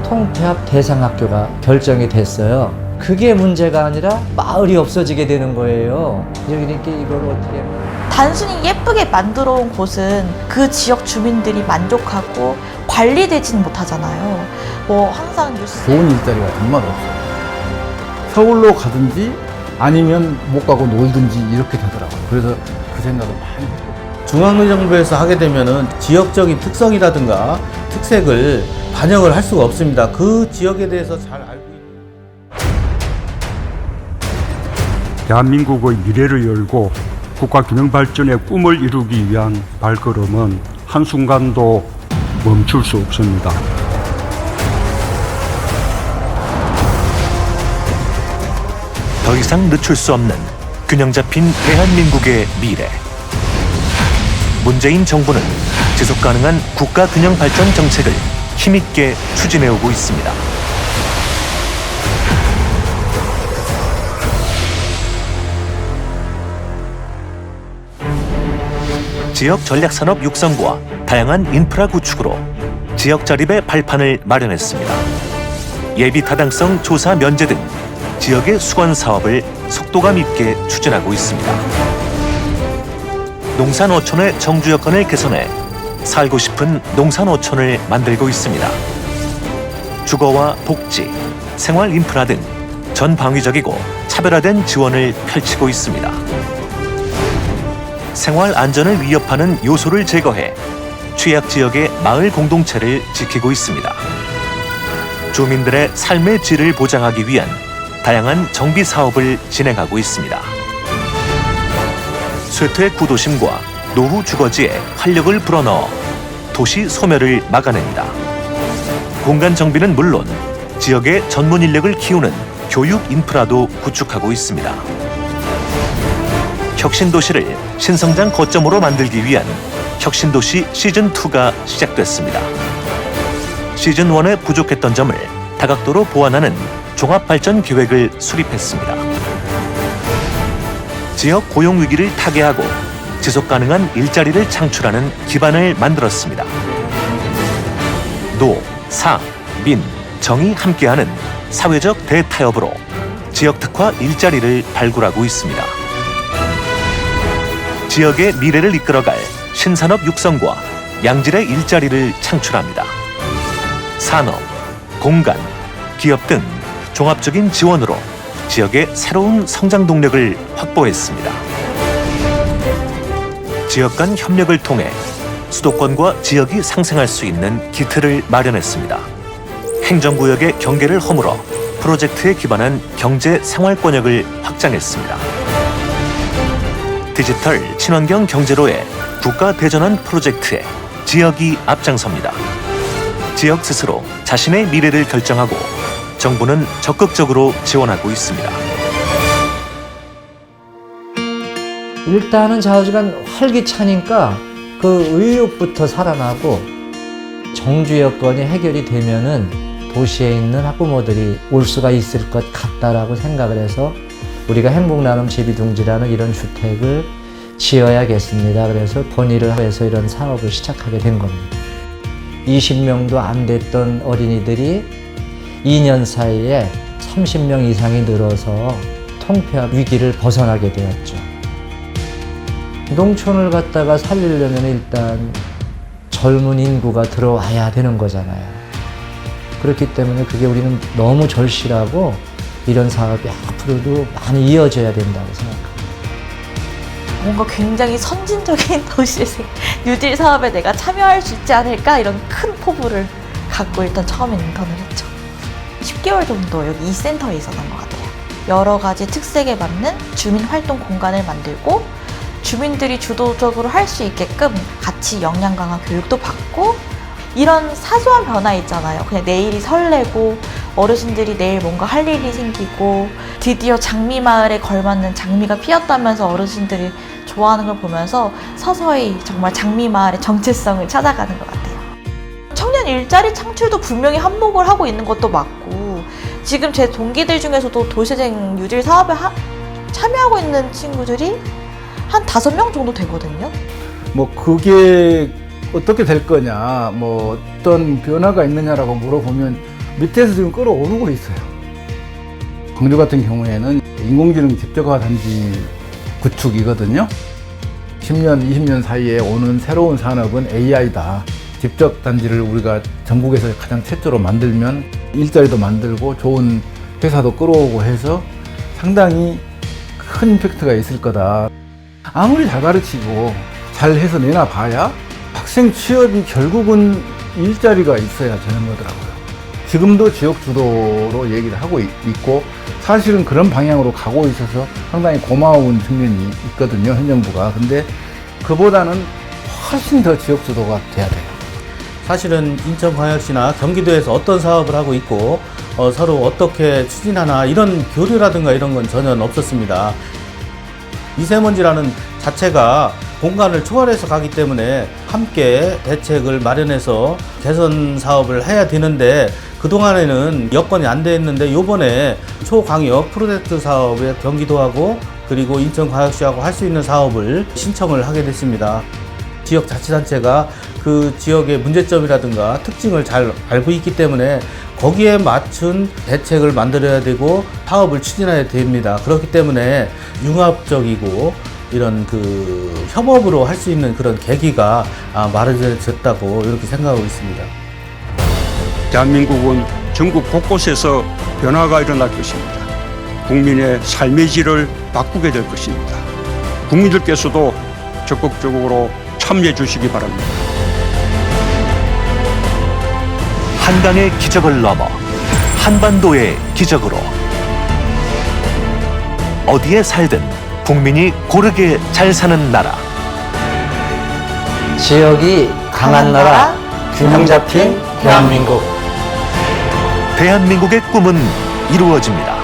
통폐합 대상학교가 결정이 됐어요. 그게 문제가 아니라 마을이 없어지게 되는 거예요. 그러니까 이걸 어떻게 하면 단순히 예쁘게 만들어 온 곳은 그 지역 주민들이 만족하고 관리되진 못하잖아요. 뭐 항상 뉴스 좋은 일자리가 정말 없어요. 서울로 가든지 아니면 못 가고 놀든지 이렇게 되더라고요. 그래서 그 생각을 많이 했고. 중앙정부에서 하게 되면은 지역적인 특성이라든가 특색을 반영을 할 수가 없습니다. 그 지역에 대해서 잘 알고 대한민국의 미래를 열고 국가 균형 발전의 꿈을 이루기 위한 발걸음은 한순간도 멈출 수 없습니다. 더 이상 늦출 수 없는 균형 잡힌 대한민국의 미래. 문재인 정부는 지속 가능한 국가 균형 발전 정책을 힘있게 추진해오고 있습니다. 지역 전략산업 육성과 다양한 인프라 구축으로 지역 자립의 발판을 마련했습니다. 예비 타당성 조사 면제 등 지역의 수건 사업을 속도감 있게 추진하고 있습니다. 농산어촌의 정주 여건을 개선해 살고 싶은 농산어촌을 만들고 있습니다. 주거와 복지, 생활 인프라 등 전방위적이고 차별화된 지원을 펼치고 있습니다. 생활 안전을 위협하는 요소를 제거해 취약 지역의 마을 공동체를 지키고 있습니다. 주민들의 삶의 질을 보장하기 위한 다양한 정비 사업을 진행하고 있습니다. 쇠퇴 구도심과 노후 주거지에 활력을 불어넣어 도시 소멸을 막아냅니다. 공간 정비는 물론 지역의 전문 인력을 키우는 교육 인프라도 구축하고 있습니다. 혁신도시를 신성장 거점으로 만들기 위한 혁신도시 시즌2가 시작됐습니다. 시즌1에 부족했던 점을 다각도로 보완하는 종합발전 계획을 수립했습니다. 지역 고용 위기를 타개하고 지속 가능한 일자리를 창출하는 기반을 만들었습니다. 노, 사, 민, 정이 함께하는 사회적 대타협으로 지역 특화 일자리를 발굴하고 있습니다. 지역의 미래를 이끌어갈 신산업 육성과 양질의 일자리를 창출합니다. 산업, 공간, 기업 등 종합적인 지원으로 지역의 새로운 성장 동력을 확보했습니다. 지역 간 협력을 통해 수도권과 지역이 상생할 수 있는 기틀을 마련했습니다. 행정구역의 경계를 허물어 프로젝트에 기반한 경제 생활권역을 확장했습니다. 디지털 친환경 경제로의 국가 대전환 프로젝트에 지역이 앞장섭니다. 지역 스스로 자신의 미래를 결정하고 정부는 적극적으로 지원하고 있습니다. 일단은 좌우지간 활기차니까 그 의욕부터 살아나고 정주 여건이 해결이 되면은 도시에 있는 학부모들이 올 수가 있을 것 같다라고 생각을 해서 우리가 행복나눔 제비둥지라는 이런 주택을 지어야겠습니다. 그래서 본의를 해서 이런 사업을 시작하게 된 겁니다. 20명도 안 됐던 어린이들이 2년 사이에 30명 이상이 늘어서 통폐합 위기를 벗어나게 되었죠. 농촌을 갖다가 살리려면 일단 젊은 인구가 들어와야 되는 거잖아요. 그렇기 때문에 그게 우리는 너무 절실하고 이런 사업이 앞으로도 많이 이어져야 된다고 생각합니다. 뭔가 굉장히 선진적인 도시 뉴딜 사업에 내가 참여할 수 있지 않을까 이런 큰 포부를 갖고 일단 처음에 인턴을 했죠. 10개월 정도 여기 이 센터에 있었던 것 같아요. 여러 가지 특색에 맞는 주민 활동 공간을 만들고 주민들이 주도적으로 할 수 있게끔 같이 역량 강화 교육도 받고 이런 사소한 변화 있잖아요. 그냥 내일이 설레고 어르신들이 내일 뭔가 할 일이 생기고 드디어 장미마을에 걸맞는 장미가 피었다면서 어르신들이 좋아하는 걸 보면서 서서히 정말 장미마을의 정체성을 찾아가는 것 같아요. 청년 일자리 창출도 분명히 한몫을 하고 있는 것도 맞고 지금 제 동기들 중에서도 도시재생 뉴딜 사업에 참여하고 있는 친구들이 한 5명 정도 되거든요. 뭐 그게 어떻게 될 거냐, 뭐 어떤 변화가 있느냐라고 물어보면 밑에서 지금 끌어오르고 있어요. 광주 같은 경우에는 인공지능 집적화 단지 구축이거든요. 10년, 20년 사이에 오는 새로운 산업은 AI다. 집적 단지를 우리가 전국에서 가장 최초로 만들면 일자리도 만들고 좋은 회사도 끌어오고 해서 상당히 큰 임팩트가 있을 거다. 아무리 잘 가르치고 잘 해서 내놔봐야 학생 취업이 결국은 일자리가 있어야 되는 거더라고요. 지금도 지역 주도로 얘기를 하고 있고 사실은 그런 방향으로 가고 있어서 상당히 고마운 측면이 있거든요, 현 정부가. 근데 그보다는 훨씬 더 지역 주도가 돼야 돼요. 사실은 인천광역시나 경기도에서 어떤 사업을 하고 있고 서로 어떻게 추진하나 이런 교류라든가 이런 건 전혀 없었습니다. 미세먼지라는 자체가 공간을 초월해서 가기 때문에 함께 대책을 마련해서 개선 사업을 해야 되는데 그동안에는 여건이 안 됐는데 요번에 초광역 프로젝트 사업에 경기도하고 그리고 인천광역시하고 할 수 있는 사업을 신청을 하게 됐습니다. 지역자치단체가 그 지역의 문제점이라든가 특징을 잘 알고 있기 때문에 거기에 맞춘 대책을 만들어야 되고 사업을 추진해야 됩니다. 그렇기 때문에 융합적이고 이런 그 협업으로 할 수 있는 그런 계기가 마련됐다고 이렇게 생각하고 있습니다. 대한민국은 전국 곳곳에서 변화가 일어날 것입니다. 국민의 삶의 질을 바꾸게 될 것입니다. 국민들께서도 적극적으로 참여해 주시기 바랍니다. 한강의 기적을 넘어 한반도의 기적으로 어디에 살든 국민이 고르게 잘 사는 나라. 지역이 강한 나라, 균형 잡힌 대한민국. 대한민국의 꿈은 이루어집니다.